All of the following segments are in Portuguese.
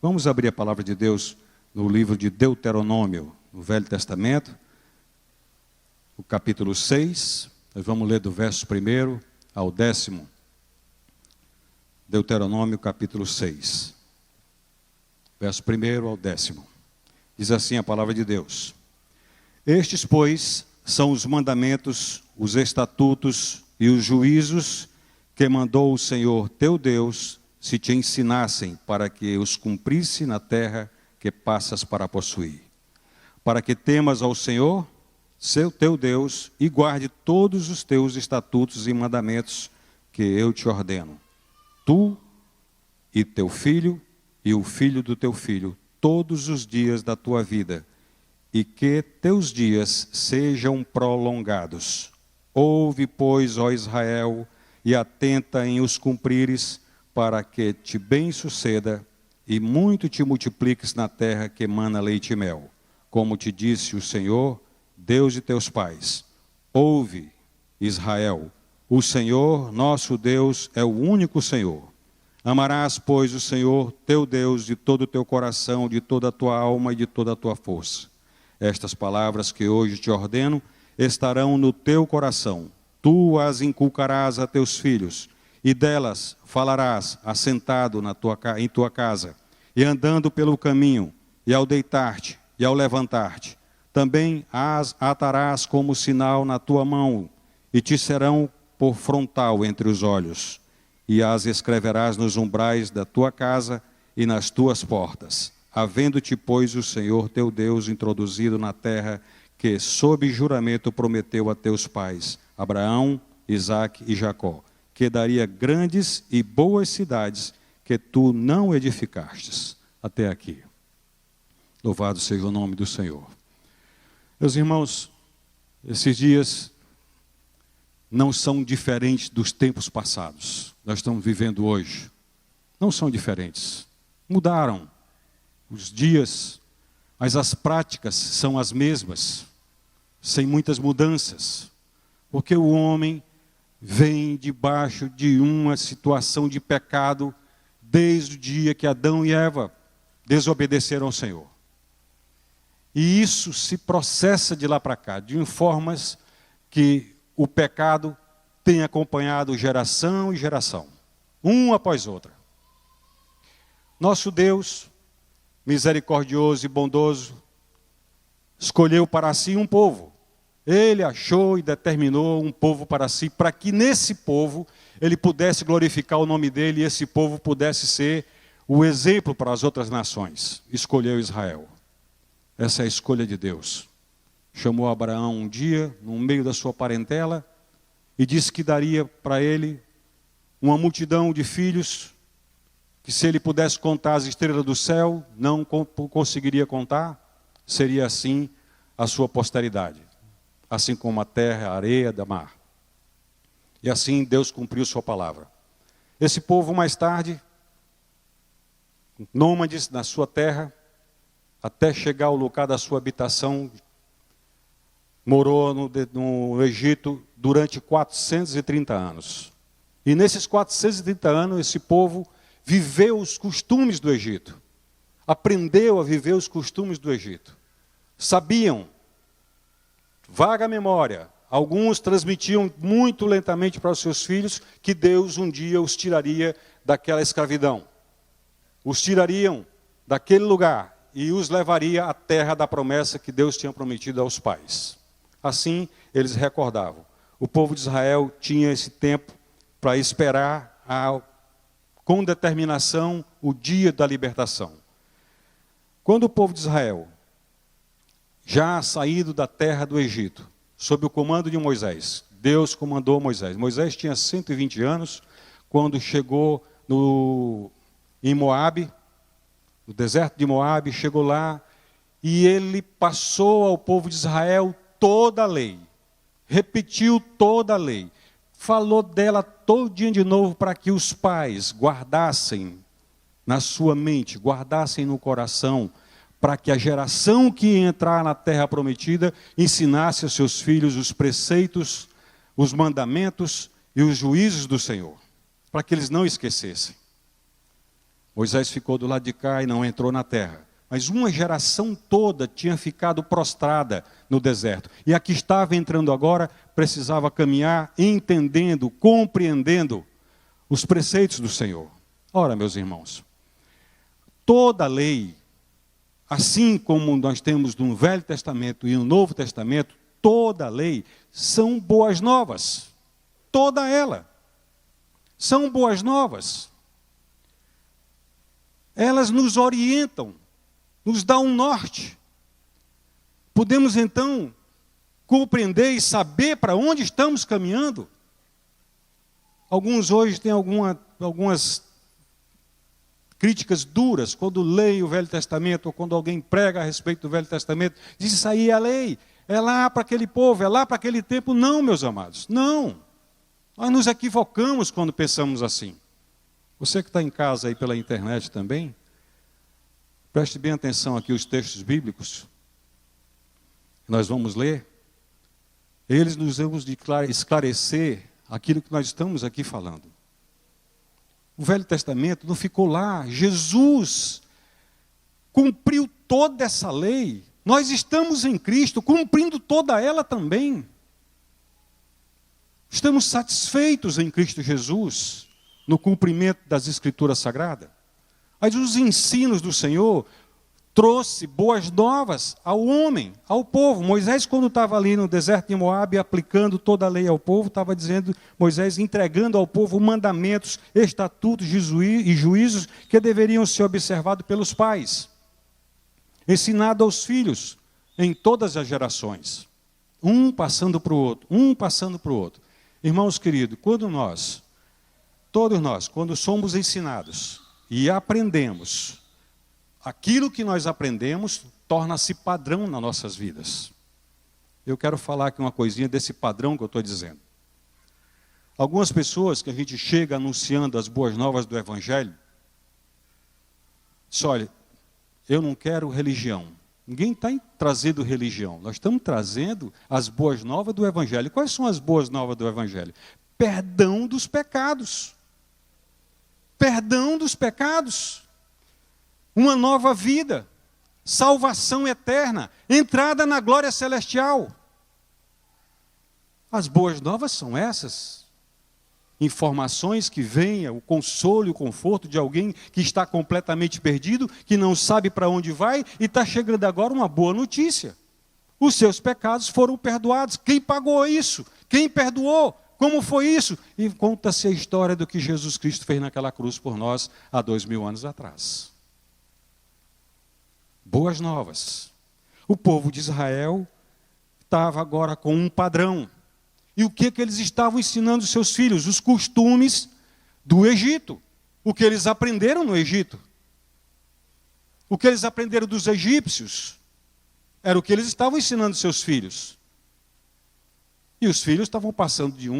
Vamos abrir a palavra de Deus no livro de Deuteronômio, no Velho Testamento, o capítulo 6. Nós vamos ler do verso 1 ao 10º. Deuteronômio, capítulo 6. Verso 1 ao 10º. Diz assim a palavra de Deus: Estes, pois, são os mandamentos, os estatutos e os juízos que mandou o Senhor teu Deus, se te ensinassem, para que os cumprisse na terra que passas para possuir. Para que temas ao Senhor, teu Deus, e guarde todos os teus estatutos e mandamentos que eu te ordeno. Tu e teu filho e o filho do teu filho, todos os dias da tua vida, e que teus dias sejam prolongados. Ouve, pois, ó Israel, e atenta em os cumprires, para que te bem suceda e muito te multipliques na terra que emana leite e mel, como te disse o Senhor, Deus de teus pais. Ouve, Israel, o Senhor, nosso Deus, é o único Senhor. Amarás, pois, o Senhor, teu Deus, de todo o teu coração, de toda a tua alma e de toda a tua força. Estas palavras que hoje te ordeno estarão no teu coração. Tu as inculcarás a teus filhos, e delas falarás assentado em tua casa, e andando pelo caminho, e ao deitar-te, e ao levantar-te. Também as atarás como sinal na tua mão, e te serão por frontal entre os olhos. E as escreverás nos umbrais da tua casa e nas tuas portas. Havendo-te, pois, o Senhor teu Deus introduzido na terra que, sob juramento, prometeu a teus pais, Abraão, Isaque e Jacó, que daria grandes e boas cidades que tu não edificastes. Até aqui. Louvado seja o nome do Senhor. Meus irmãos, esses dias não são diferentes dos tempos passados. Nós estamos vivendo hoje. Não são diferentes. Mudaram os dias, mas as práticas são as mesmas, sem muitas mudanças. Porque o homem vem debaixo de uma situação de pecado desde o dia que Adão e Eva desobedeceram ao Senhor. E isso se processa de lá para cá, de formas que o pecado tem acompanhado geração e geração, uma após outra. Nosso Deus, misericordioso e bondoso, escolheu para si um povo. Ele achou e determinou um povo para si, para que nesse povo ele pudesse glorificar o nome dele e esse povo pudesse ser o exemplo para as outras nações. Escolheu Israel. Essa é a escolha de Deus. Chamou Abraão um dia, no meio da sua parentela, e disse que daria para ele uma multidão de filhos, que se ele pudesse contar as estrelas do céu, não conseguiria contar, seria assim a sua posteridade. Assim como a terra, a areia do mar. E assim Deus cumpriu sua palavra. Esse povo mais tarde, nômades na sua terra, até chegar ao lugar da sua habitação, morou no Egito durante 430 anos. E nesses 430 anos, esse povo viveu os costumes do Egito. Aprendeu a viver os costumes do Egito. Sabiam, vaga memória, alguns transmitiam muito lentamente para os seus filhos que Deus um dia os tiraria daquela escravidão. Os tirariam daquele lugar e os levaria à terra da promessa que Deus tinha prometido aos pais. Assim, eles recordavam. O povo de Israel tinha esse tempo para esperar com determinação o dia da libertação. Quando o povo de Israel, já saído da terra do Egito, sob o comando de Moisés, Deus comandou Moisés. Moisés tinha 120 anos, quando chegou em Moabe, no deserto de Moabe, chegou lá, e ele passou ao povo de Israel toda a lei, repetiu toda a lei, falou dela todinha de novo para que os pais guardassem na sua mente, guardassem no coração, para que a geração que ia entrar na terra prometida ensinasse aos seus filhos os preceitos, os mandamentos e os juízos do Senhor, para que eles não esquecessem. Moisés ficou do lado de cá e não entrou na terra. Mas uma geração toda tinha ficado prostrada no deserto. E a que estava entrando agora precisava caminhar entendendo, compreendendo os preceitos do Senhor. Ora, meus irmãos, toda lei, assim como nós temos no Velho Testamento e no Novo Testamento, toda lei são boas novas. Toda ela são boas novas. Elas nos orientam, nos dão um norte. Podemos então compreender e saber para onde estamos caminhando. Alguns hoje têm algumas críticas duras quando leem o Velho Testamento, ou quando alguém prega a respeito do Velho Testamento, diz: isso aí é a lei, é lá para aquele povo, é lá para aquele tempo. Não, meus amados, não. Nós nos equivocamos quando pensamos assim. Você que está em casa aí pela internet também, preste bem atenção aqui os textos bíblicos que nós vamos ler. Eles nos vão esclarecer aquilo que nós estamos aqui falando. O Velho Testamento não ficou lá. Jesus cumpriu toda essa lei. Nós estamos em Cristo, cumprindo toda ela também. Estamos satisfeitos em Cristo Jesus, no cumprimento das Escrituras Sagradas. Mas os ensinos do Senhor trouxe boas novas ao homem, ao povo. Moisés, quando estava ali no deserto de Moabe, aplicando toda a lei ao povo, estava dizendo, Moisés entregando ao povo mandamentos, estatutos e juízos que deveriam ser observados pelos pais. Ensinado aos filhos em todas as gerações. Um passando para o outro, um passando para o outro. Irmãos queridos, todos nós, quando somos ensinados e aprendemos, aquilo que nós aprendemos torna-se padrão nas nossas vidas. Eu quero falar aqui uma coisinha desse padrão que eu estou dizendo. Algumas pessoas que a gente chega anunciando as boas novas do Evangelho, diz: olha, eu não quero religião. Ninguém está trazendo religião. Nós estamos trazendo as boas novas do Evangelho. Quais são as boas novas do Evangelho? Perdão dos pecados. Perdão dos pecados. Uma nova vida. Salvação eterna. Entrada na glória celestial. As boas novas são essas. Informações que venham, o consolo e o conforto de alguém que está completamente perdido, que não sabe para onde vai, e está chegando agora uma boa notícia. Os seus pecados foram perdoados. Quem pagou isso? Quem perdoou? Como foi isso? E conta-se a história do que Jesus Cristo fez naquela cruz por nós há 2000 anos atrás. Boas novas. O povo de Israel estava agora com um padrão. E o que eles estavam ensinando aos seus filhos? Os costumes do Egito. O que eles aprenderam no Egito. O que eles aprenderam dos egípcios. Era o que eles estavam ensinando aos seus filhos. E os filhos estavam passando de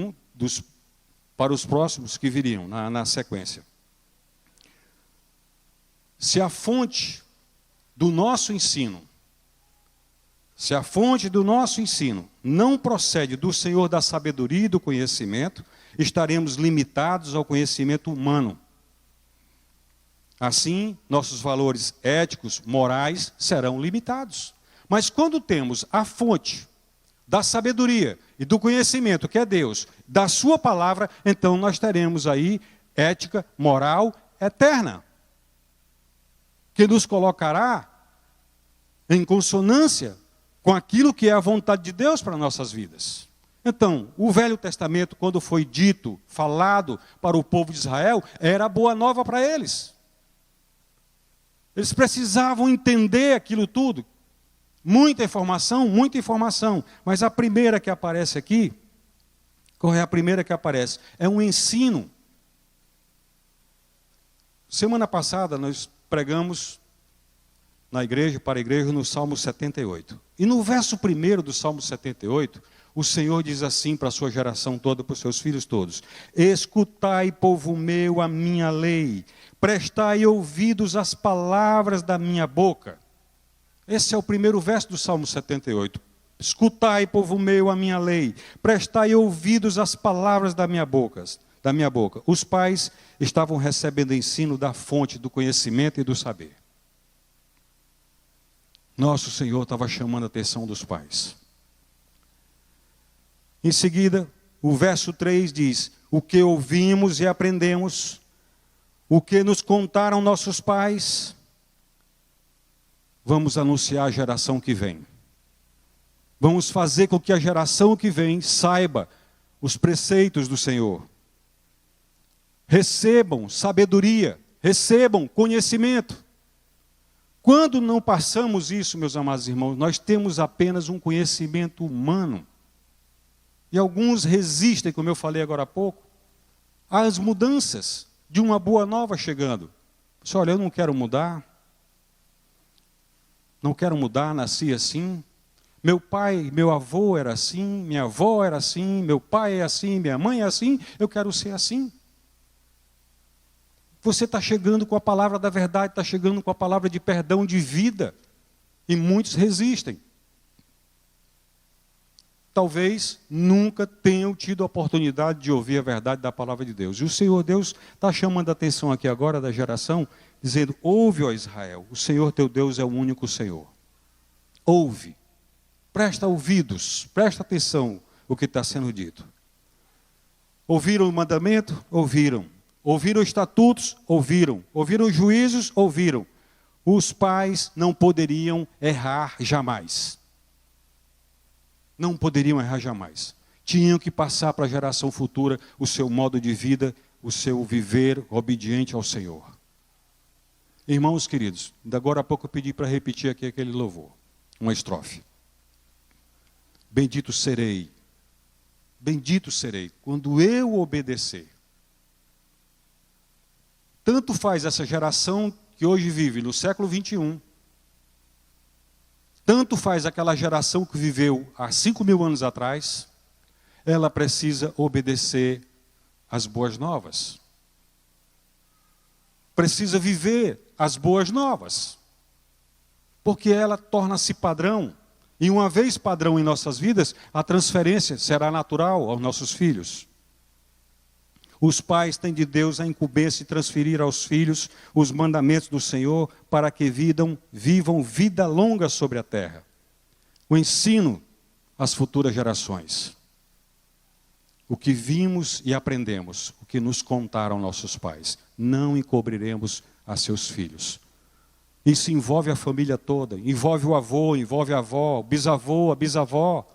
para os próximos que viriam na sequência. Se a fonte do nosso ensino não procede do Senhor da sabedoria e do conhecimento, estaremos limitados ao conhecimento humano. Assim, nossos valores éticos, morais, serão limitados. Mas quando temos a fonte da sabedoria e do conhecimento, que é Deus, da sua palavra, então nós teremos aí ética, moral, eterna, que nos colocará em consonância com aquilo que é a vontade de Deus para nossas vidas. Então, o Velho Testamento, quando foi dito, falado para o povo de Israel, era boa nova para eles. Eles precisavam entender aquilo tudo. Muita informação, mas a primeira que aparece aqui, qual é a primeira que aparece? É um ensino. Semana passada nós pregamos para a igreja, no Salmo 78. E no verso 1 do Salmo 78, o Senhor diz assim para a sua geração toda, para os seus filhos todos: escutai, povo meu, a minha lei, prestai ouvidos às palavras da minha boca. Esse é o primeiro verso do Salmo 78. Escutai, povo meu, a minha lei, prestai ouvidos às palavras da minha boca. da minha boca. Os pais estavam recebendo ensino da fonte do conhecimento e do saber. Nosso Senhor estava chamando a atenção dos pais. Em seguida, o verso 3 diz: o que ouvimos e aprendemos, o que nos contaram nossos pais, vamos anunciar à geração que vem. Vamos fazer com que a geração que vem saiba os preceitos do Senhor. Recebam sabedoria, recebam conhecimento. Quando não passamos isso, meus amados irmãos, nós temos apenas um conhecimento humano. E alguns resistem, como eu falei agora há pouco, às mudanças de uma boa nova chegando. Você olha, eu não quero mudar. Não quero mudar, nasci assim. Meu pai, meu avô era assim, minha avó era assim, meu pai é assim, minha mãe é assim, eu quero ser assim. Você está chegando com a palavra da verdade, está chegando com a palavra de perdão, de vida. E muitos resistem. Talvez nunca tenham tido a oportunidade de ouvir a verdade da palavra de Deus. E o Senhor Deus está chamando a atenção aqui agora da geração, dizendo: ouve, ó Israel, o Senhor teu Deus é o único Senhor. Ouve, presta ouvidos, presta atenção o que está sendo dito. Ouviram o mandamento? Ouviram. Ouviram estatutos? Ouviram. Ouviram juízos? Ouviram. Os pais não poderiam errar jamais. Não poderiam errar jamais. Tinham que passar para a geração futura o seu modo de vida, o seu viver obediente ao Senhor. Irmãos queridos, agora há pouco eu pedi para repetir aqui aquele louvor, uma estrofe. Bendito serei quando eu obedecer. Tanto faz essa geração que hoje vive no século 21, tanto faz aquela geração que viveu há 5.000 anos atrás, ela precisa obedecer às boas novas. Precisa viver as boas novas. Porque ela torna-se padrão. E uma vez padrão em nossas vidas, a transferência será natural aos nossos filhos. Os pais têm de Deus a incumbência de transferir aos filhos os mandamentos do Senhor para que vivam vida longa sobre a terra. O ensino às futuras gerações. O que vimos e aprendemos, o que nos contaram nossos pais, não encobriremos a seus filhos. Isso envolve a família toda, envolve o avô, envolve a avó, o bisavô, a bisavó,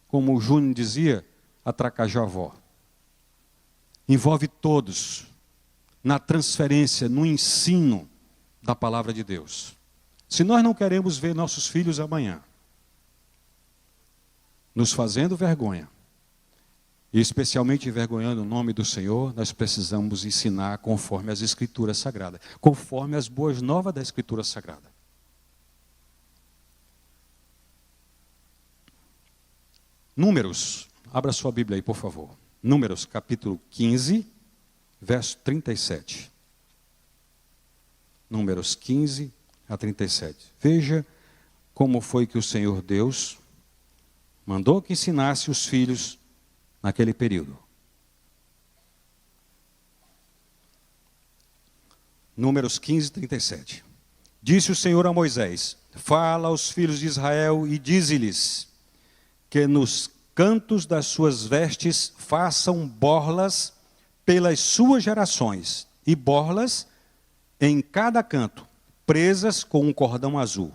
como o Júnior dizia, a tracajá-avó. Envolve todos na transferência, no ensino da palavra de Deus. Se nós não queremos ver nossos filhos amanhã nos fazendo vergonha, e especialmente envergonhando o nome do Senhor, nós precisamos ensinar conforme as Escrituras Sagradas, conforme as boas novas da Escritura Sagrada. Números, abra sua Bíblia aí, por favor. Números, capítulo 15, verso 37. Números 15 a 37. Veja como foi que o Senhor Deus mandou que ensinasse os filhos naquele período. Números 15, 37. Disse o Senhor a Moisés: fala aos filhos de Israel e dize-lhes que nos cantos das suas vestes façam borlas pelas suas gerações, e borlas em cada canto, presas com um cordão azul.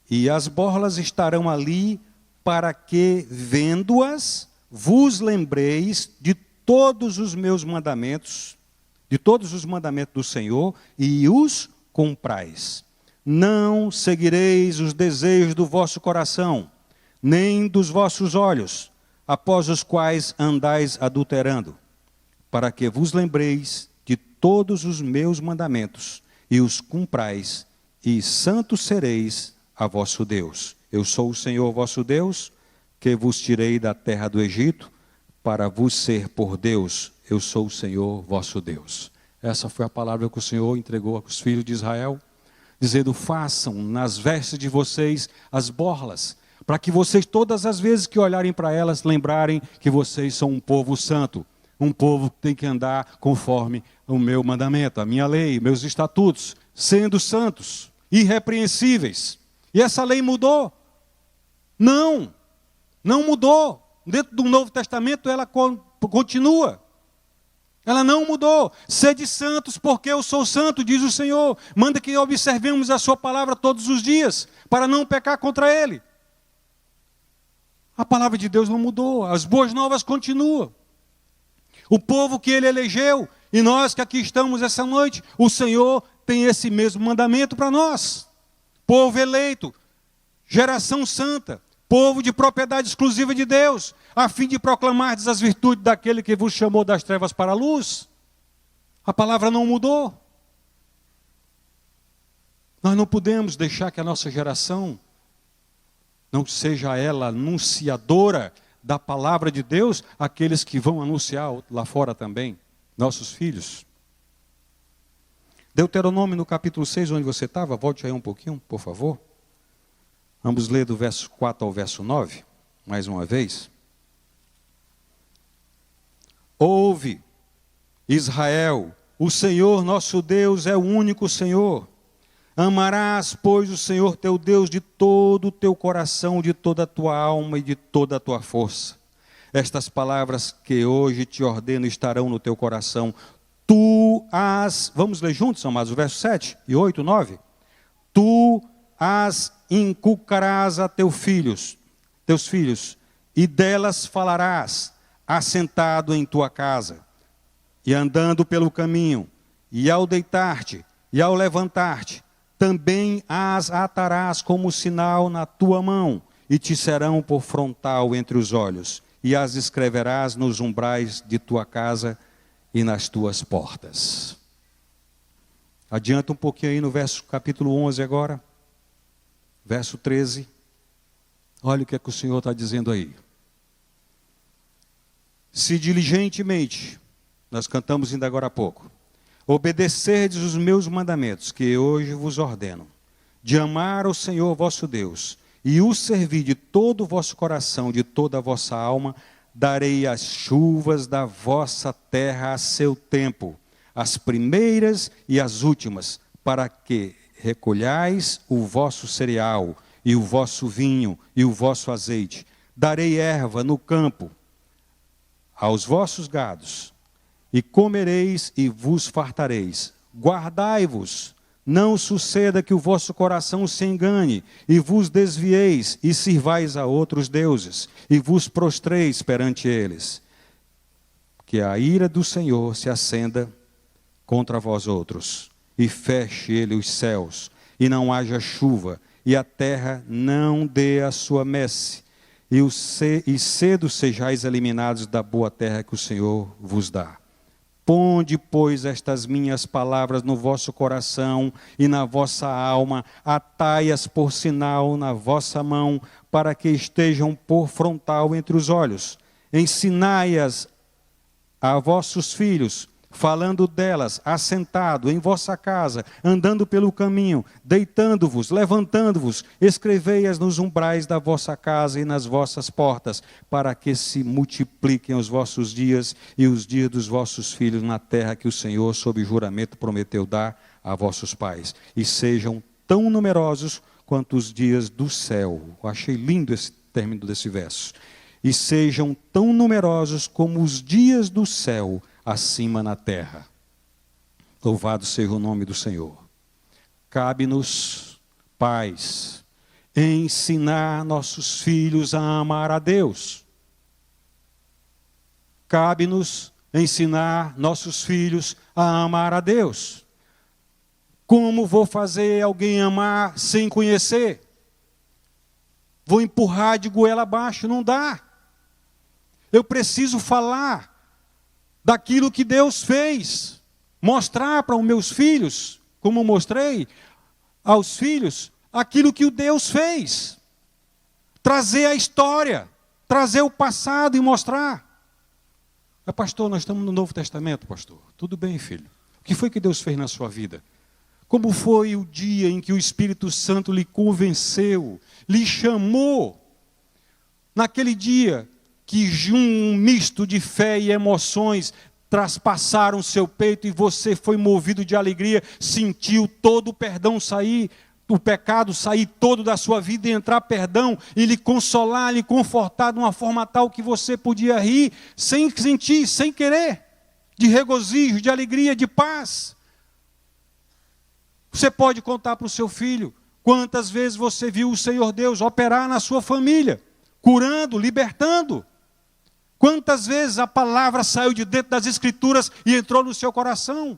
E as borlas estarão ali para que, vendo-as, vos lembreis de todos os meus mandamentos, de todos os mandamentos do Senhor, e os cumprais. Não seguireis os desejos do vosso coração, nem dos vossos olhos, após os quais andais adulterando, para que vos lembreis de todos os meus mandamentos, e os cumprais, e santos sereis a vosso Deus. Eu sou o Senhor vosso Deus, que vos tirei da terra do Egito, para vos ser por Deus. Eu sou o Senhor vosso Deus. Essa foi a palavra que o Senhor entregou aos filhos de Israel, dizendo: façam nas vestes de vocês as borlas, para que vocês, todas as vezes que olharem para elas, lembrarem que vocês são um povo santo. Um povo que tem que andar conforme o meu mandamento, a minha lei, meus estatutos, sendo santos, irrepreensíveis. E essa lei mudou? Não mudou. Dentro do Novo Testamento ela continua. Ela não mudou. Sede santos porque eu sou santo, diz o Senhor. Manda que observemos a sua palavra todos os dias, para não pecar contra Ele. A palavra de Deus não mudou. As boas novas continuam. O povo que Ele elegeu, e nós que aqui estamos essa noite, o Senhor tem esse mesmo mandamento para nós. Povo eleito, geração santa, povo de propriedade exclusiva de Deus, a fim de proclamar as virtudes daquele que vos chamou das trevas para a luz. A palavra não mudou. Nós não podemos deixar que a nossa geração não seja ela anunciadora da palavra de Deus, aqueles que vão anunciar lá fora também, nossos filhos. Deuteronômio no capítulo 6, onde você estava, volte aí um pouquinho, por favor. Vamos ler do verso 4 ao verso 9, mais uma vez. Ouve, Israel, o Senhor nosso Deus é o único Senhor. Amarás, pois, o Senhor teu Deus de todo o teu coração, de toda a tua alma e de toda a tua força. Estas palavras que hoje te ordeno estarão no teu coração. Tu as, vamos ler juntos, amados, o verso 7 e 8, 9. Tu as inculcarás a teus filhos, e delas falarás, assentado em tua casa, e andando pelo caminho, e ao deitar-te, e ao levantar-te, também as atarás como sinal na tua mão, e te serão por frontal entre os olhos, e as escreverás nos umbrais de tua casa e nas tuas portas. Adianta um pouquinho aí no verso capítulo 11 agora, verso 13. Olha o que é que o Senhor está dizendo aí. Se diligentemente, nós cantamos ainda agora há pouco, obedecerdes os meus mandamentos, que hoje vos ordeno, de amar o Senhor vosso Deus, e o servir de todo o vosso coração, de toda a vossa alma, darei as chuvas da vossa terra a seu tempo, as primeiras e as últimas, para que recolhais o vosso cereal, e o vosso vinho, e o vosso azeite. Darei erva no campo aos vossos gados, e comereis e vos fartareis. Guardai-vos, não suceda que o vosso coração se engane, e vos desvieis, e sirvais a outros deuses, e vos prostreis perante eles. Que a ira do Senhor se acenda contra vós outros, e feche ele os céus, e não haja chuva, e a terra não dê a sua messe, e cedo sejais eliminados da boa terra que o Senhor vos dá. Ponde, pois, estas minhas palavras no vosso coração e na vossa alma, atai-as por sinal na vossa mão, para que estejam por frontal entre os olhos. Ensinai-as a vossos filhos, falando delas, assentado em vossa casa, andando pelo caminho, deitando-vos, levantando-vos, escrevei-as nos umbrais da vossa casa e nas vossas portas, para que se multipliquem os vossos dias e os dias dos vossos filhos na terra que o Senhor, sob juramento, prometeu dar a vossos pais, e sejam tão numerosos quanto os dias do céu. Eu achei lindo esse término desse verso. E sejam tão numerosos como os dias do céu, acima na terra. Louvado seja o nome do Senhor. Cabe-nos, pais, ensinar nossos filhos a amar a Deus. Cabe-nos ensinar nossos filhos a amar a Deus. Como vou fazer alguém amar sem conhecer? Vou empurrar de goela abaixo? Não dá. Eu preciso falar daquilo que Deus fez, mostrar para os meus filhos, como mostrei aos filhos, aquilo que o Deus fez, trazer a história, trazer o passado e mostrar. Pastor, nós estamos no Novo Testamento, pastor. Tudo bem, filho. O que foi que Deus fez na sua vida? Como foi o dia em que o Espírito Santo lhe convenceu, lhe chamou? Naquele dia, que um misto de fé e emoções traspassaram o seu peito e você foi movido de alegria, sentiu todo o perdão sair, o pecado sair todo da sua vida e entrar perdão, e lhe consolar, lhe confortar de uma forma tal que você podia rir, sem sentir, sem querer, de regozijo, de alegria, de paz. Você pode contar para o seu filho quantas vezes você viu o Senhor Deus operar na sua família, curando, libertando. Quantas vezes a palavra saiu de dentro das Escrituras e entrou no seu coração?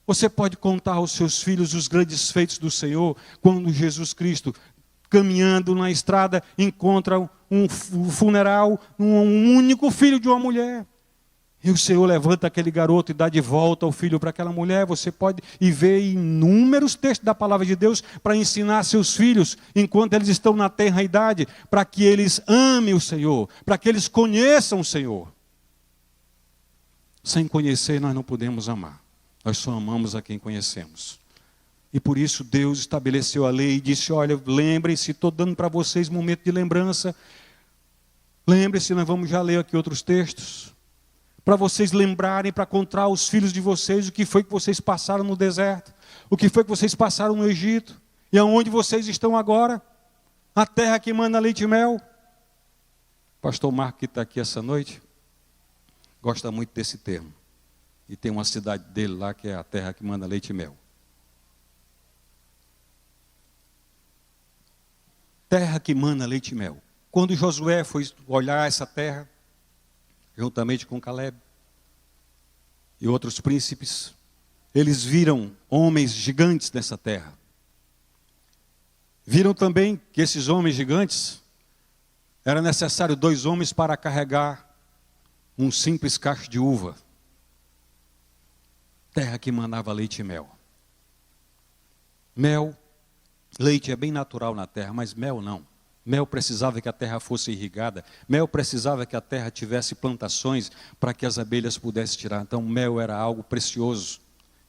Você pode contar aos seus filhos os grandes feitos do Senhor, quando Jesus Cristo, caminhando na estrada, encontra um funeral, um único filho de uma mulher. E o Senhor levanta aquele garoto e dá de volta o filho para aquela mulher. Você pode ir ver inúmeros textos da palavra de Deus para ensinar seus filhos, enquanto eles estão na tenra idade, para que eles amem o Senhor, para que eles conheçam o Senhor. Sem conhecer, nós não podemos amar. Nós só amamos a quem conhecemos. E por isso Deus estabeleceu a lei e disse, olha, lembrem-se, estou dando para vocês um momento de lembrança. Lembrem-se, nós vamos já ler aqui outros textos, para vocês lembrarem, para contar aos filhos de vocês o que foi que vocês passaram no deserto, o que foi que vocês passaram no Egito, e aonde vocês estão agora, a terra que manda leite e mel. Pastor Marco, que está aqui essa noite, gosta muito desse termo. E tem uma cidade dele lá que é a terra que manda leite e mel. Terra que manda leite e mel. Quando Josué foi olhar essa terra, juntamente com Caleb e outros príncipes, eles viram homens gigantes nessa terra. Viram também que esses homens gigantes, era necessário 2 homens para carregar um simples cacho de uva. Terra que mandava leite e mel. Mel, leite é bem natural na terra, mas mel não. Mel precisava que a terra fosse irrigada. Mel precisava que a terra tivesse plantações para que as abelhas pudessem tirar. Então mel era algo precioso.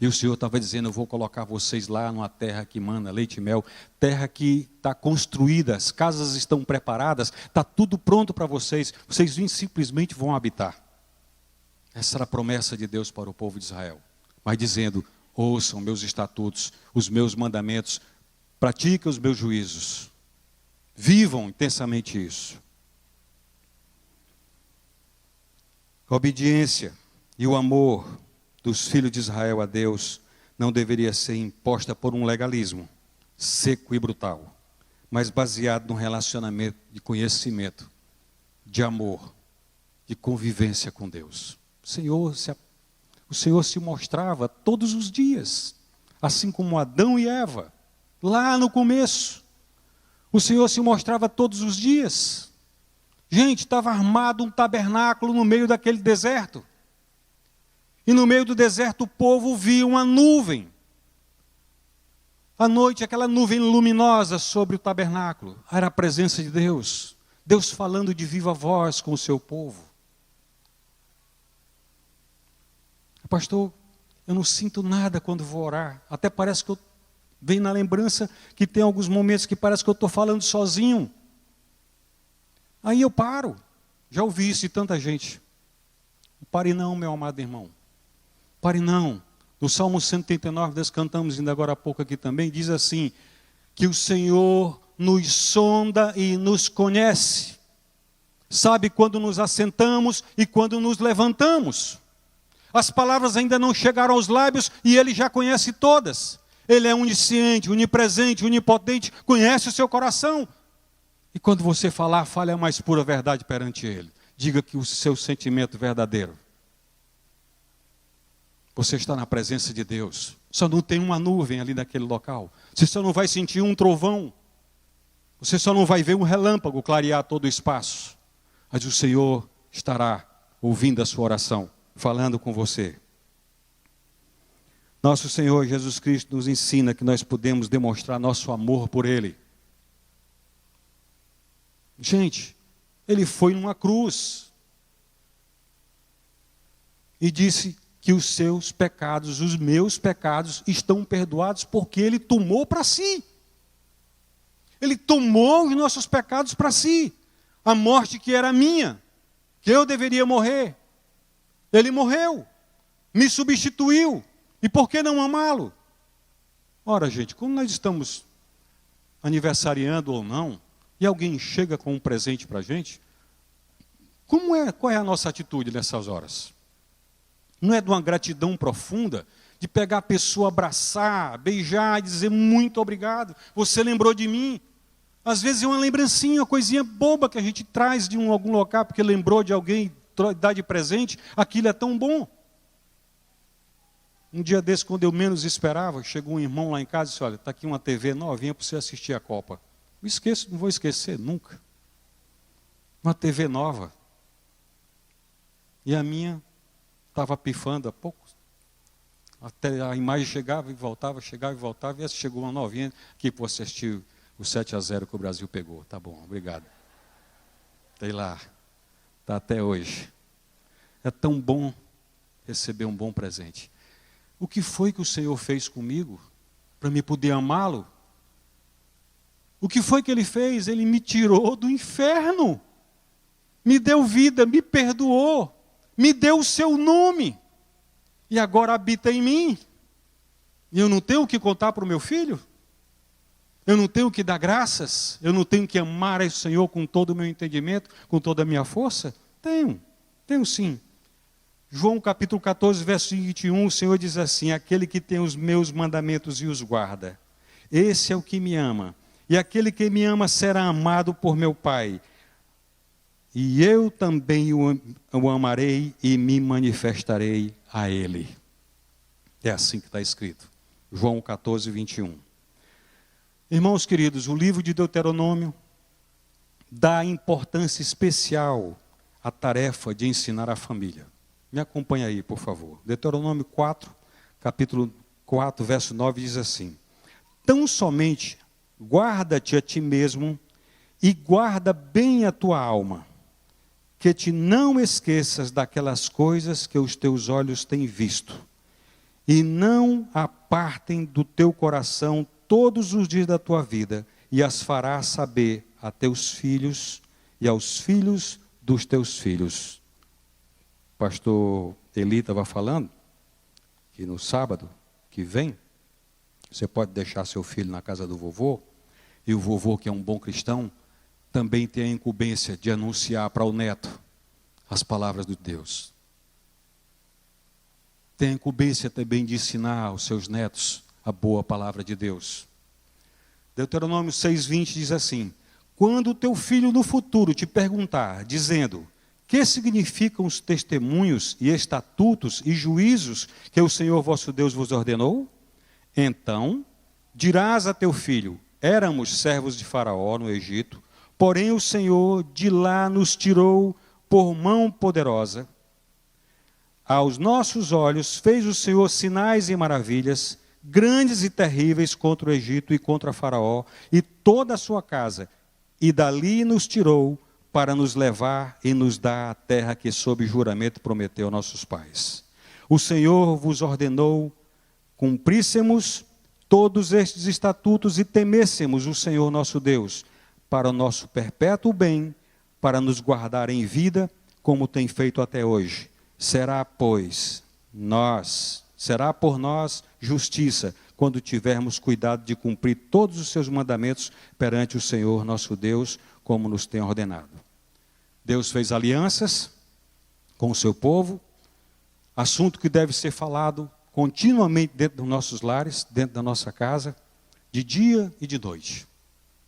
E o Senhor estava dizendo, eu vou colocar vocês lá numa terra que manda leite e mel. Terra que está construída, as casas estão preparadas, está tudo pronto para vocês. Vocês simplesmente vão habitar. Essa era a promessa de Deus para o povo de Israel. Mas dizendo, ouçam meus estatutos, os meus mandamentos, pratiquem os meus juízos. Vivam intensamente isso. A obediência e o amor dos filhos de Israel a Deus não deveria ser imposta por um legalismo seco e brutal, mas baseado num relacionamento de conhecimento, de amor, de convivência com Deus. O Senhor se mostrava todos os dias, assim como Adão e Eva, lá no começo. O Senhor se mostrava todos os dias. Gente, estava armado um tabernáculo no meio daquele deserto. E no meio do deserto o povo via uma nuvem. À noite, aquela nuvem luminosa sobre o tabernáculo. Era a presença de Deus. Deus falando de viva voz com o seu povo. Pastor, eu não sinto nada quando vou orar. Até parece que eu venho na lembrança que tem alguns momentos que parece que eu estou falando sozinho. Aí eu paro. Já ouvi isso de tanta gente. Pare não, meu amado irmão. Pare não. No Salmo 139, nós cantamos ainda agora há pouco aqui também, diz assim, que o Senhor nos sonda e nos conhece. Sabe quando nos assentamos e quando nos levantamos. As palavras ainda não chegaram aos lábios e Ele já conhece todas. Ele é onisciente, onipresente, onipotente, conhece o seu coração. E quando você falar, fale a mais pura verdade perante Ele. Diga que o seu sentimento verdadeiro. Você está na presença de Deus. Só não tem uma nuvem ali naquele local. Você só não vai sentir um trovão. Você só não vai ver um relâmpago clarear todo o espaço. Mas o Senhor estará ouvindo a sua oração, falando com você. Nosso Senhor Jesus Cristo nos ensina que nós podemos demonstrar nosso amor por Ele. Gente, Ele foi numa cruz e disse que os seus pecados, os meus pecados, estão perdoados porque Ele tomou para si. Ele tomou os nossos pecados para si. A morte que era minha, que eu deveria morrer. Ele morreu, me substituiu. E por que não amá-lo? Ora, gente, como nós estamos aniversariando ou não, e alguém chega com um presente para a gente, qual é a nossa atitude nessas horas? Não é de uma gratidão profunda, de pegar a pessoa, abraçar, beijar e dizer muito obrigado, você lembrou de mim. Às vezes é uma lembrancinha, uma coisinha boba que a gente traz de algum local, porque lembrou de alguém, dá de presente, aquilo é tão bom. Um dia desse, quando eu menos esperava, chegou um irmão lá em casa e disse, olha, está aqui uma TV novinha para você assistir a Copa. Não vou esquecer nunca. Uma TV nova. E a minha estava pifando há pouco. Até a imagem chegava e voltava, e essa chegou uma novinha aqui para você assistir o 7-0 que o Brasil pegou. Tá bom, obrigado. Sei lá, está até hoje. É tão bom receber um bom presente. O que foi que o Senhor fez comigo para me poder amá-lo? O que foi que Ele fez? Ele me tirou do inferno, me deu vida, me perdoou, me deu o seu nome, e agora habita em mim. E eu não tenho o que contar para o meu filho? Eu não tenho que dar graças? Eu não tenho que amar o Senhor com todo o meu entendimento, com toda a minha força? Tenho sim. João capítulo 14, verso 21, o Senhor diz assim, aquele que tem os meus mandamentos e os guarda, esse é o que me ama, e aquele que me ama será amado por meu Pai, e eu também o amarei e me manifestarei a ele. É assim que está escrito, João 14, 21. Irmãos queridos, o livro de Deuteronômio dá importância especial à tarefa de ensinar a família. Me acompanha aí, por favor. Deuteronômio 4, capítulo 4, verso 9, diz assim, tão somente guarda-te a ti mesmo e guarda bem a tua alma, que te não esqueças daquelas coisas que os teus olhos têm visto, e não apartem do teu coração todos os dias da tua vida, e as farás saber a teus filhos e aos filhos dos teus filhos. O pastor Eli estava falando que no sábado que vem, você pode deixar seu filho na casa do vovô, e o vovô, que é um bom cristão, também tem a incumbência de anunciar para o neto as palavras de Deus. Tem a incumbência também de ensinar aos seus netos a boa palavra de Deus. Deuteronômio 6,20 diz assim, quando o teu filho no futuro te perguntar, dizendo, que significam os testemunhos e estatutos e juízos que o Senhor vosso Deus vos ordenou? Então, dirás a teu filho, éramos servos de Faraó no Egito, porém o Senhor de lá nos tirou por mão poderosa. Aos nossos olhos fez o Senhor sinais e maravilhas, grandes e terríveis contra o Egito e contra Faraó e toda a sua casa, e dali nos tirou para nos levar e nos dar a terra que sob juramento prometeu a nossos pais. O Senhor vos ordenou cumpríssemos todos estes estatutos e temêssemos o Senhor nosso Deus, para o nosso perpétuo bem, para nos guardar em vida, como tem feito até hoje. Será por nós justiça, quando tivermos cuidado de cumprir todos os seus mandamentos perante o Senhor nosso Deus, como nos tem ordenado. Deus fez alianças com o seu povo, assunto que deve ser falado continuamente dentro dos nossos lares, dentro da nossa casa, de dia e de noite.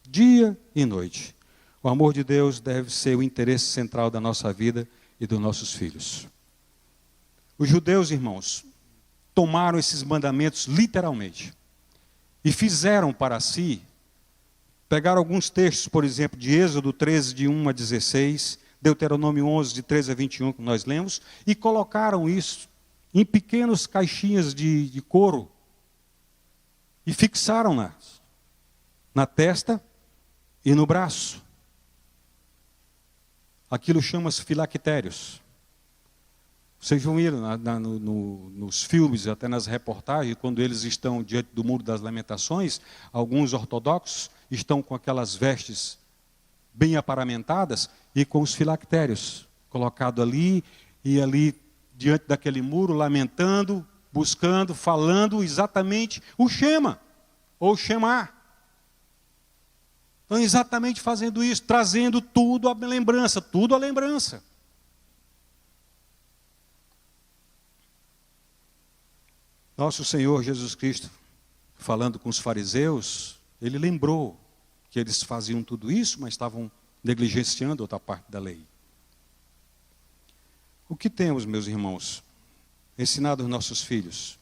Dia e noite. O amor de Deus deve ser o interesse central da nossa vida e dos nossos filhos. Os judeus, irmãos, tomaram esses mandamentos literalmente e fizeram para si, pegaram alguns textos, por exemplo, de Êxodo 13, de 1 a 16, Deuteronômio 11, de 13 a 21, que nós lemos, e colocaram isso em pequenas caixinhas de couro e fixaram na testa e no braço. Aquilo chama-se filactérios. Vocês vão ir nos filmes, até nas reportagens, quando eles estão diante do Muro das Lamentações, alguns ortodoxos estão com aquelas vestes bem aparamentadas e com os filactérios colocado ali, e ali diante daquele muro, lamentando, buscando, falando exatamente o Shema, ou Shema. Então, exatamente fazendo isso, trazendo tudo à lembrança, tudo à lembrança. Nosso Senhor Jesus Cristo, falando com os fariseus, ele lembrou que eles faziam tudo isso, mas estavam negligenciando outra parte da lei. O que temos, meus irmãos, ensinado aos nossos filhos?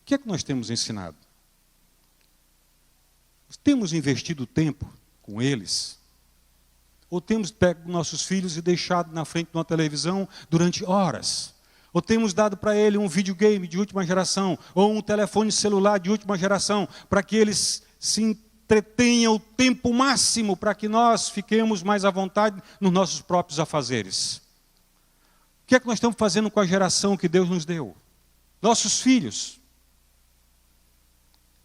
O que é que nós temos ensinado? Temos investido tempo com eles? Ou temos pego nossos filhos e deixado na frente de uma televisão durante horas? Ou temos dado para ele um videogame de última geração, ou um telefone celular de última geração, para que eles se entretenham o tempo máximo, para que nós fiquemos mais à vontade nos nossos próprios afazeres? O que é que nós estamos fazendo com a geração que Deus nos deu? Nossos filhos.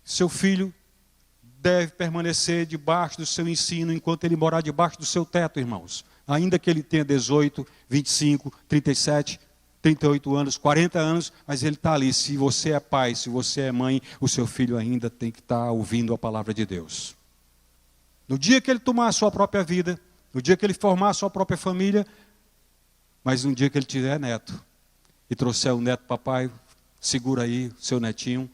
Seu filho deve permanecer debaixo do seu ensino enquanto ele morar debaixo do seu teto, irmãos. Ainda que ele tenha 18, 25, 37, 38 anos, 40 anos, mas ele está ali. Se você é pai, se você é mãe, o seu filho ainda tem que estar ouvindo a palavra de Deus. No dia que ele tomar a sua própria vida, no dia que ele formar a sua própria família, mas no dia que ele tiver neto, e trouxer o neto, papai, segura aí seu netinho,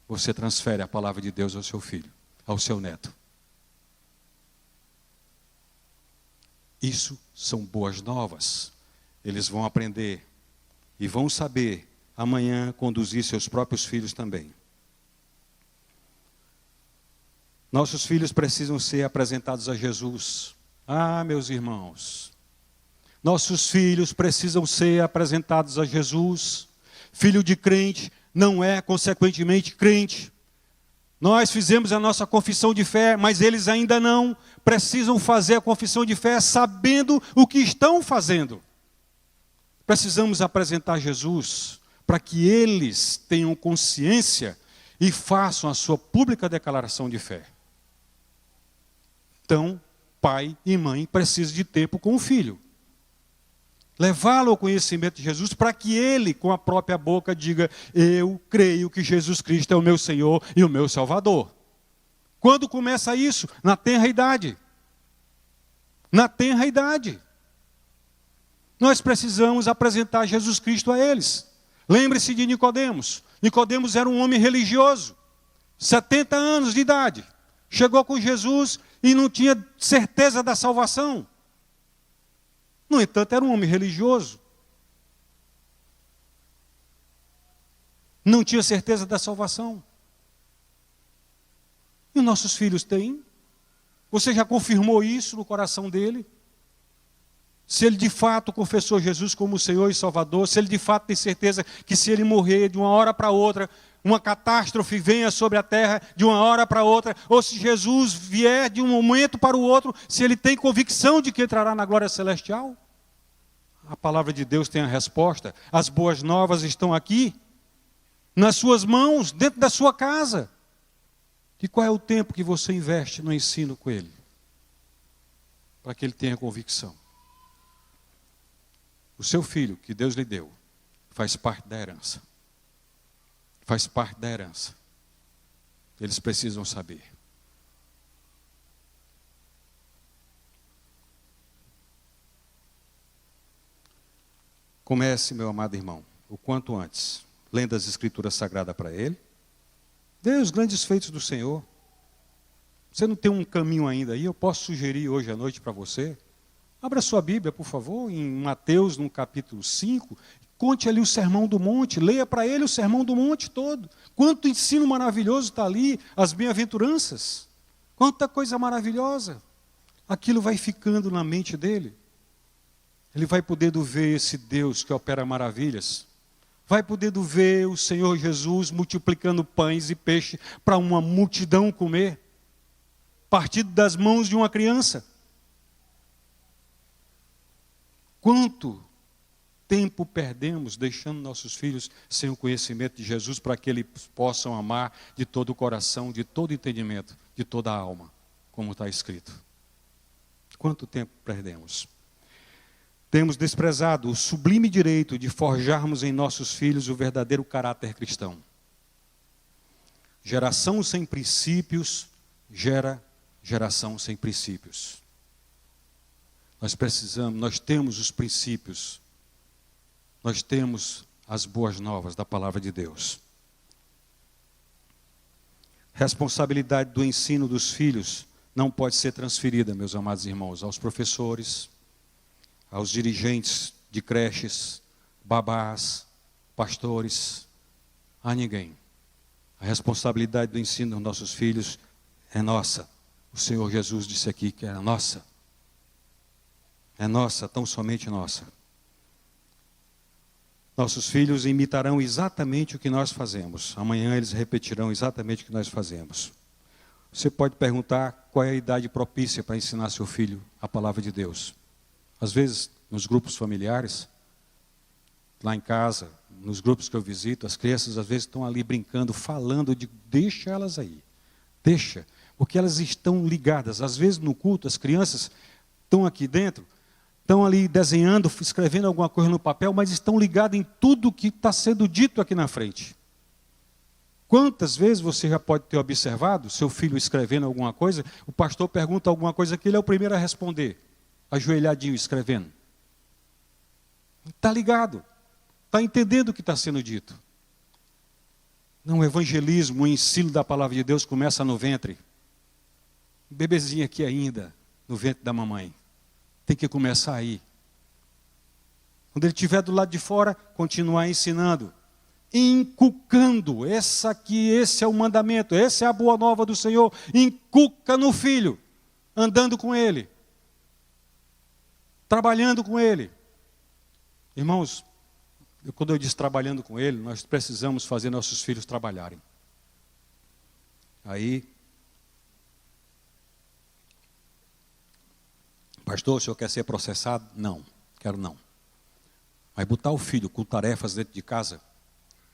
você transfere a palavra de Deus ao seu filho, ao seu neto. Isso são boas novas. Eles vão aprender e vão saber amanhã conduzir seus próprios filhos também. Nossos filhos precisam ser apresentados a Jesus. Ah, meus irmãos, nossos filhos precisam ser apresentados a Jesus. Filho de crente não é, consequentemente, crente. Nós fizemos a nossa confissão de fé, mas eles ainda não precisam fazer a confissão de fé sabendo o que estão fazendo. Precisamos apresentar Jesus para que eles tenham consciência e façam a sua pública declaração de fé. Então, pai e mãe precisam de tempo com o filho. Levá-lo ao conhecimento de Jesus para que ele, com a própria boca, diga: eu creio que Jesus Cristo é o meu Senhor e o meu Salvador. Quando começa isso? Na tenra idade. Na tenra idade. Nós precisamos apresentar Jesus Cristo a eles. Lembre-se de Nicodemos. Nicodemos era um homem religioso, 70 anos de idade. Chegou com Jesus e não tinha certeza da salvação. No entanto, era um homem religioso. Não tinha certeza da salvação. E os nossos filhos têm? Você já confirmou isso no coração dele? Se ele de fato confessou Jesus como Senhor e Salvador, se ele de fato tem certeza que se ele morrer de uma hora para outra, uma catástrofe venha sobre a terra de uma hora para outra, ou se Jesus vier de um momento para o outro, se ele tem convicção de que entrará na glória celestial? A palavra de Deus tem a resposta. As boas novas estão aqui, nas suas mãos, dentro da sua casa. E qual é o tempo que você investe no ensino com ele? Para que ele tenha convicção. O seu filho, que Deus lhe deu, faz parte da herança. Faz parte da herança. Eles precisam saber. Comece, meu amado irmão, o quanto antes, lendo as Escrituras Sagradas para ele. Dê os grandes feitos do Senhor. Você não tem um caminho ainda aí? Eu posso sugerir hoje à noite para você. Abra sua Bíblia, por favor, em Mateus, no capítulo 5. Conte ali o Sermão do Monte. Leia para ele o Sermão do Monte todo. Quanto ensino maravilhoso está ali, as bem-aventuranças. Quanta coisa maravilhosa. Aquilo vai ficando na mente dele. Ele vai poder ver esse Deus que opera maravilhas. Vai poder ver o Senhor Jesus multiplicando pães e peixe para uma multidão comer. Partido das mãos de uma criança. Quanto tempo perdemos deixando nossos filhos sem o conhecimento de Jesus para que eles possam amar de todo o coração, de todo o entendimento, de toda a alma, como está escrito. Quanto tempo perdemos? Temos desprezado o sublime direito de forjarmos em nossos filhos o verdadeiro caráter cristão. Geração sem princípios gera geração sem princípios. Nós temos os princípios, nós temos as boas novas da palavra de Deus. Responsabilidade do ensino dos filhos não pode ser transferida, meus amados irmãos, aos professores, aos dirigentes de creches, babás, pastores, a ninguém. A responsabilidade do ensino dos nossos filhos é nossa. O Senhor Jesus disse aqui que é nossa. É nossa, tão somente nossa. Nossos filhos imitarão exatamente o que nós fazemos. Amanhã eles repetirão exatamente o que nós fazemos. Você pode perguntar qual é a idade propícia para ensinar seu filho a palavra de Deus. Às vezes, nos grupos familiares, lá em casa, nos grupos que eu visito, as crianças às vezes estão ali brincando, falando, deixa elas aí. Deixa, porque elas estão ligadas. Às vezes no culto, as crianças estão aqui dentro, estão ali desenhando, escrevendo alguma coisa no papel, mas estão ligadas em tudo que está sendo dito aqui na frente. Quantas vezes você já pode ter observado seu filho escrevendo alguma coisa, o pastor pergunta alguma coisa que ele é o primeiro a responder, ajoelhadinho escrevendo. Está ligado, está entendendo o que está sendo dito. Não, o evangelismo, o ensino da palavra de Deus começa no ventre. Bebezinho aqui ainda, no ventre da mamãe. Tem que começar aí. Quando ele estiver do lado de fora, continuar ensinando. Inculcando, esse é o mandamento, essa é a boa nova do Senhor. Inculca no filho, andando com ele, trabalhando com ele. Irmãos, quando eu disse trabalhando com ele, nós precisamos fazer nossos filhos trabalharem. Aí, pastor, o senhor quer ser processado? Não, quero não. Mas botar o filho com tarefas dentro de casa,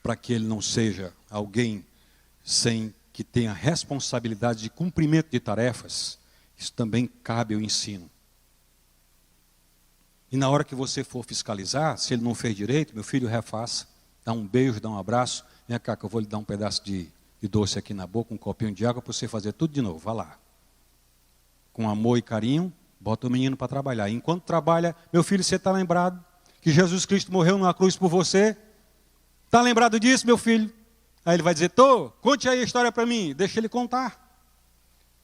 para que ele não seja alguém sem que tenha responsabilidade de cumprimento de tarefas, isso também cabe ao ensino. E na hora que você for fiscalizar, se ele não fez direito, meu filho, refaça, dá um beijo, dá um abraço, vem cá que eu vou lhe dar um pedaço de doce aqui na boca, um copinho de água para você fazer tudo de novo, vá lá. Com amor e carinho, bota o menino para trabalhar. Enquanto trabalha, meu filho, você está lembrado que Jesus Cristo morreu numa cruz por você? Está lembrado disso, meu filho? Aí ele vai dizer, conte aí a história para mim, deixa ele contar.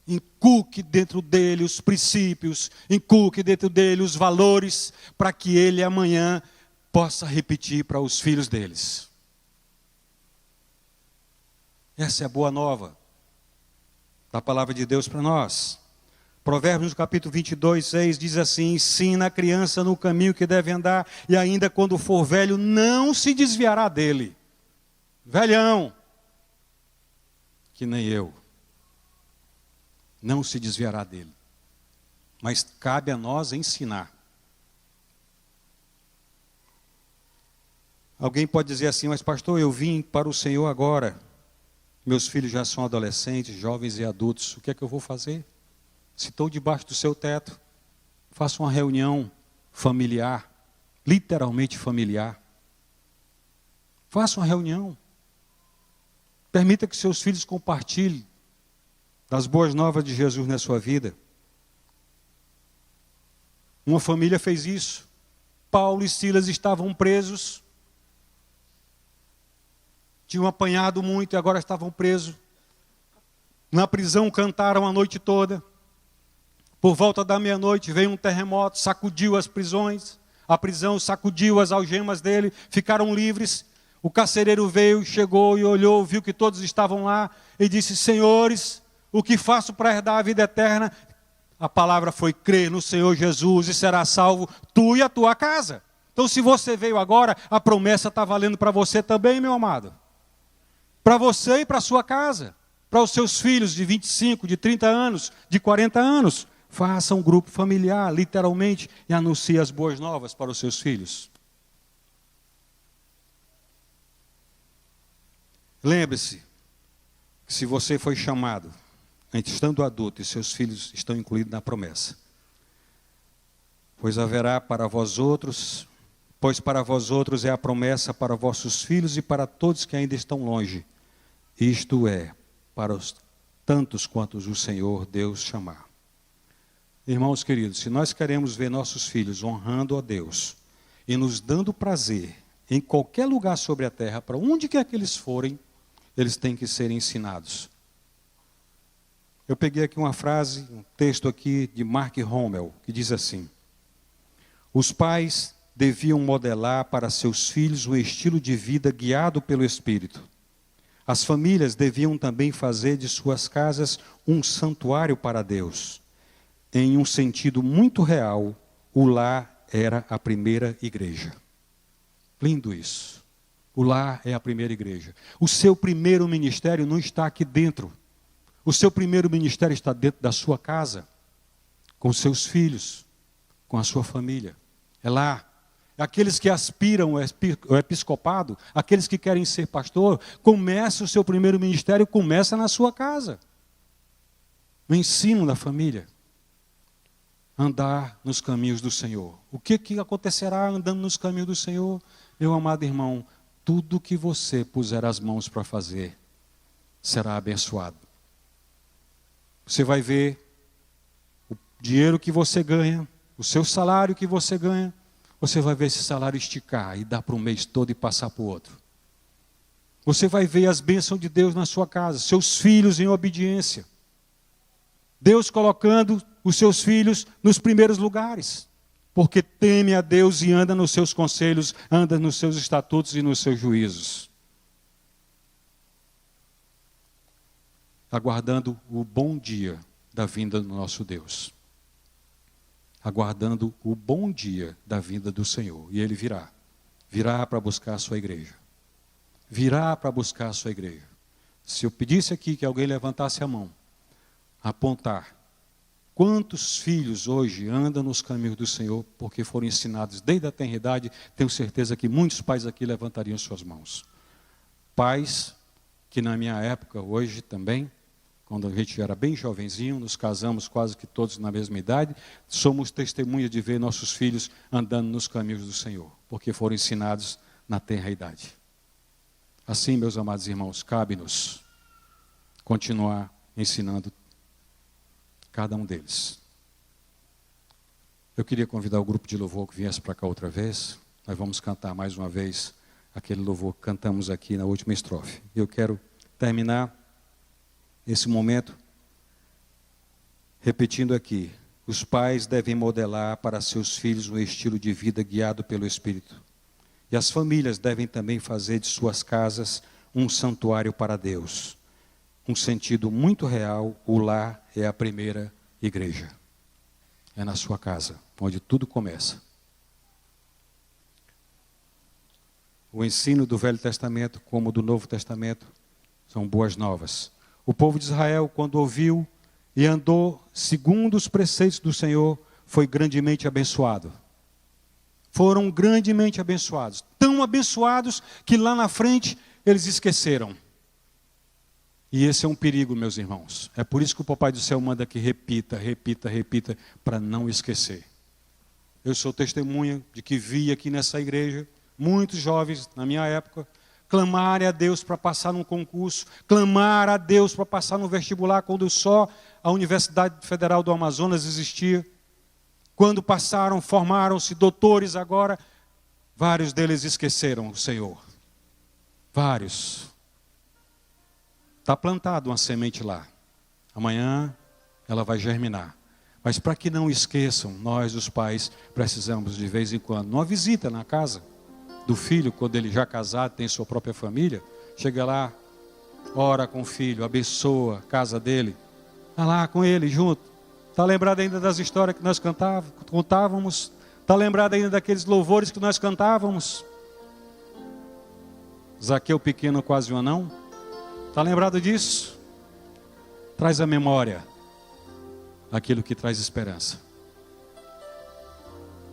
Inculque dentro dele os princípios, inculque dentro dele os valores, para que ele amanhã possa repetir para os filhos deles. Essa é a boa nova da palavra de Deus para nós. Provérbios no capítulo 22, 6 diz assim: ensina a criança no caminho que deve andar, e ainda quando for velho, não se desviará dele. Velhão, que nem eu, não se desviará dele. Mas cabe a nós ensinar. Alguém pode dizer assim, mas pastor, eu vim para o Senhor agora. Meus filhos já são adolescentes, jovens e adultos. O que é que eu vou fazer? Se estou debaixo do seu teto, faça uma reunião familiar, literalmente familiar. Faça uma reunião. Permita que seus filhos compartilhem das boas novas de Jesus na sua vida. Uma família fez isso. Paulo e Silas estavam presos. Tinham apanhado muito e agora estavam presos. Na prisão cantaram a noite toda. Por volta da meia-noite veio um terremoto, sacudiu as prisões. A prisão sacudiu as algemas dele, ficaram livres. O carcereiro veio, chegou e olhou, viu que todos estavam lá e disse, senhores, o que faço para herdar a vida eterna? A palavra foi crer no Senhor Jesus e será salvo tu e a tua casa. Então se você veio agora, a promessa está valendo para você também, meu amado. Para você e para a sua casa. Para os seus filhos de 25, de 30 anos, de 40 anos. Faça um grupo familiar, literalmente, e anuncie as boas novas para os seus filhos. Lembre-se que se você foi chamado, estando adulto, e seus filhos estão incluídos na promessa, Pois para vós outros é a promessa para vossos filhos e para todos que ainda estão longe. Isto é, para os tantos quantos o Senhor Deus chamar. Irmãos queridos, se nós queremos ver nossos filhos honrando a Deus e nos dando prazer em qualquer lugar sobre a terra, para onde quer que eles forem, eles têm que ser ensinados. Eu peguei aqui uma frase, um texto aqui de Mark Rommel, que diz assim: os pais deviam modelar para seus filhos um estilo de vida guiado pelo Espírito. As famílias deviam também fazer de suas casas um santuário para Deus. Em um sentido muito real, o lar era a primeira igreja. Lindo isso. O lar é a primeira igreja. O seu primeiro ministério não está aqui dentro. O seu primeiro ministério está dentro da sua casa, com seus filhos, com a sua família. É lá. Aqueles que aspiram ao episcopado, aqueles que querem ser pastor, começa o seu primeiro ministério, começa na sua casa. No ensino da família. Andar nos caminhos do Senhor. O que acontecerá andando nos caminhos do Senhor? Meu amado irmão, tudo que você puser as mãos para fazer, será abençoado. Você vai ver o dinheiro que você ganha, o seu salário que você ganha, você vai ver esse salário esticar e dar para um mês todo e passar para o outro. Você vai ver as bênçãos de Deus na sua casa, seus filhos em obediência. Deus colocando os seus filhos nos primeiros lugares, porque teme a Deus e anda nos seus conselhos, anda nos seus estatutos e nos seus juízos. Aguardando o bom dia da vinda do nosso Deus. Aguardando o bom dia da vinda do Senhor. E Ele virá. Virá para buscar a sua igreja. Virá para buscar a sua igreja. Se eu pedisse aqui que alguém levantasse a mão, apontar quantos filhos hoje andam nos caminhos do Senhor porque foram ensinados desde a tenridade, tenho certeza que muitos pais aqui levantariam suas mãos. Pais que na minha época, hoje também, quando a gente era bem jovenzinho, nos casamos quase que todos na mesma idade, somos testemunhas de ver nossos filhos andando nos caminhos do Senhor, porque foram ensinados na tenra idade. Assim, meus amados irmãos, cabe-nos continuar ensinando cada um deles. Eu queria convidar o grupo de louvor que viesse para cá outra vez. Nós vamos cantar mais uma vez aquele louvor que cantamos aqui na última estrofe. Eu quero terminar esse momento repetindo aqui: os pais devem modelar para seus filhos um estilo de vida guiado pelo Espírito. E as famílias devem também fazer de suas casas um santuário para Deus. Um sentido muito real, o lar é a primeira igreja. É na sua casa, onde tudo começa. O ensino do Velho Testamento, como do Novo Testamento, são boas novas. O povo de Israel, quando ouviu e andou segundo os preceitos do Senhor, foi grandemente abençoado. Foram grandemente abençoados. Tão abençoados que lá na frente eles esqueceram. E esse é um perigo, meus irmãos. É por isso que o Papai do Céu manda que repita, repita, repita, para não esquecer. Eu sou testemunha de que vi aqui nessa igreja muitos jovens, na minha época, clamarem a Deus para passar num concurso, clamar a Deus para passar no vestibular, quando só a Universidade Federal do Amazonas existia. Quando passaram, formaram-se doutores agora, vários deles esqueceram o Senhor. Vários. Está plantada uma semente lá. Amanhã ela vai germinar. Mas para que não esqueçam, nós, os pais, precisamos de vez em quando, numa visita na casa do filho, quando ele já casado, tem sua própria família, chega lá, ora com o filho, abençoa a casa dele, está lá com ele junto. Está lembrado ainda das histórias que nós contávamos? Está lembrado ainda daqueles louvores que nós cantávamos? Zaqueu pequeno, quase um anão. Está lembrado disso? Traz à memória aquilo que traz esperança.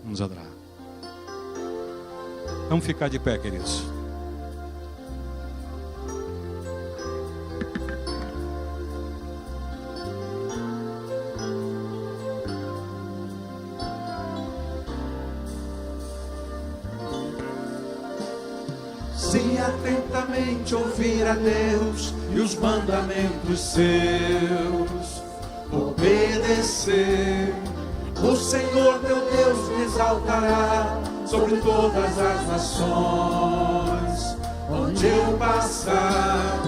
Vamos adorar. Vamos ficar de pé, queridos. atentamente ouvir a Deus e os mandamentos seus obedecer, o Senhor teu Deus te exaltará sobre todas as nações. Onde eu passar,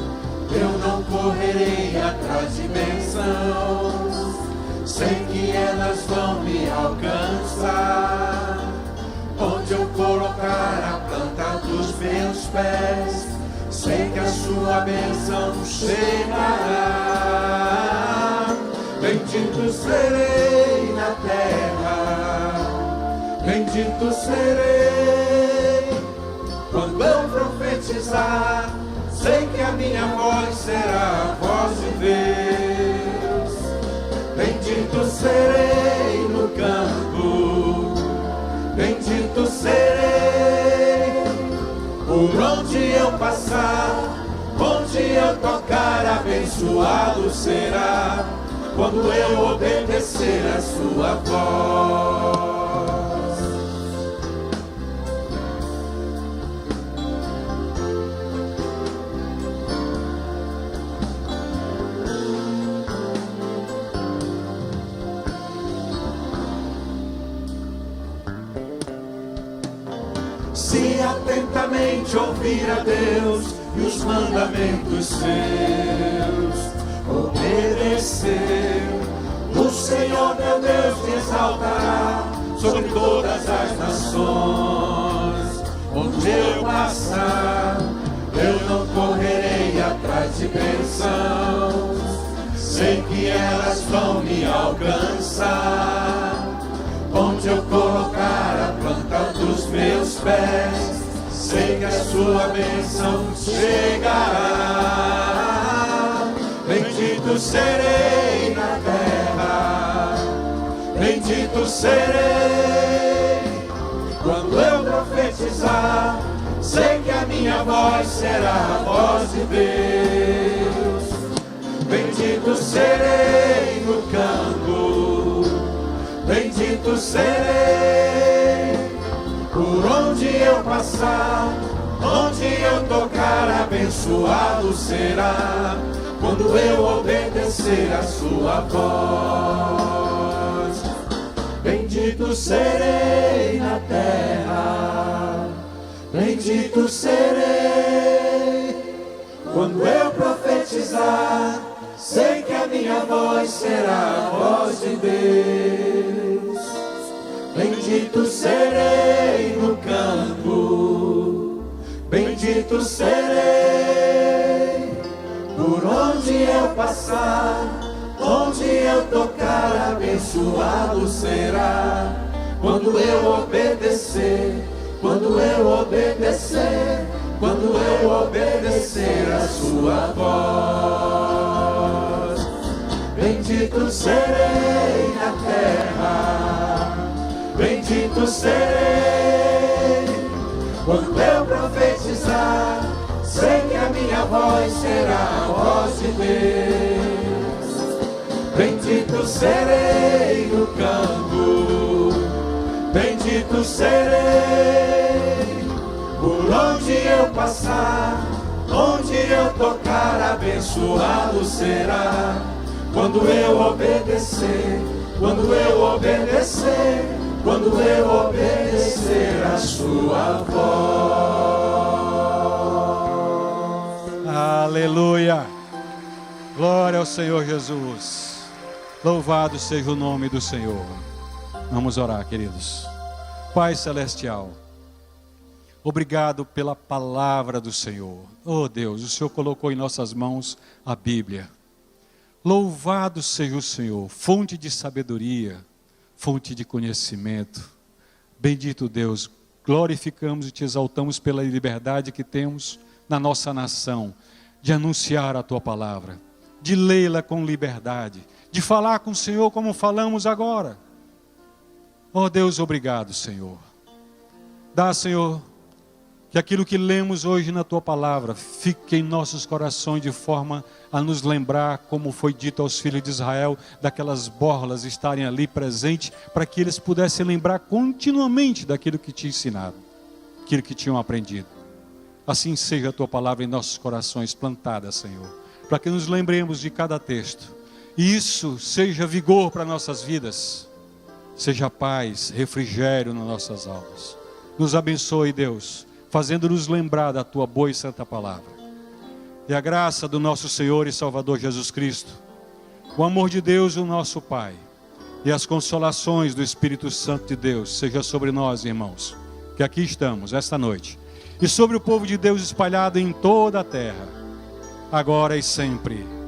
eu não correrei atrás de bênçãos, sei que elas vão me alcançar. Onde eu colocar a planta dos meus pés, sei que a sua bênção chegará. Bendito serei na terra, bendito serei. Quando eu profetizar, sei que a minha voz será a voz de Deus. Bendito serei no campo, bendito serei. Por onde eu passar, onde eu tocar, abençoado será. Quando eu obedecer a sua voz. Se atentamente ouvir a Deus e os mandamentos seus obedecer, o Senhor teu Deus te exaltará sobre todas as nações. Onde eu passar, eu não correrei atrás de bênçãos, sei que elas vão me alcançar. Onde eu colocar a planta dos meus pés, sei que a sua bênção chegará. Bendito serei na terra, bendito serei. Quando eu profetizar, sei que a minha voz será a voz de Deus. Bendito serei no campo, bendito serei. Por onde eu passar, onde eu tocar, abençoado será. Quando eu obedecer a sua voz. Bendito serei na terra, bendito serei. Quando eu profetizar, sei que a minha voz será a voz de Deus. Bendito serei no campo, bendito serei. Por onde eu passar, onde eu tocar, abençoado será. Quando eu obedecer, quando eu obedecer, quando eu obedecer a sua voz. Bendito serei na terra, bendito serei. Quando eu profetizar, sei que a minha voz será a voz de Deus. Bendito serei no campo, bendito serei. Por onde eu passar, onde eu tocar, abençoado será. Quando eu obedecer, quando eu obedecer, quando eu obedecer a sua voz. Aleluia! Glória ao Senhor Jesus. Louvado seja o nome do Senhor. Vamos orar, queridos. Pai Celestial, obrigado pela palavra do Senhor. Oh Deus, o Senhor colocou em nossas mãos a Bíblia. Louvado seja o Senhor, fonte de sabedoria, fonte de conhecimento. Bendito Deus, glorificamos e te exaltamos pela liberdade que temos na nossa nação, de anunciar a tua palavra, de lê-la com liberdade, de falar com o Senhor como falamos agora. Oh Deus, obrigado, Senhor. Dá, Senhor, que aquilo que lemos hoje na tua palavra fique em nossos corações de forma a nos lembrar, como foi dito aos filhos de Israel, daquelas borlas estarem ali presentes, para que eles pudessem lembrar continuamente daquilo que tinham ensinado, aquilo que tinham aprendido. Assim seja a tua palavra em nossos corações plantada, Senhor, para que nos lembremos de cada texto. E isso seja vigor para nossas vidas, seja paz, refrigério nas nossas almas. Nos abençoe, Deus, fazendo-nos lembrar da tua boa e santa palavra. E a graça do nosso Senhor e Salvador Jesus Cristo, o amor de Deus, o nosso Pai, e as consolações do Espírito Santo de Deus, seja sobre nós, irmãos, que aqui estamos, esta noite, e sobre o povo de Deus espalhado em toda a terra, agora e sempre.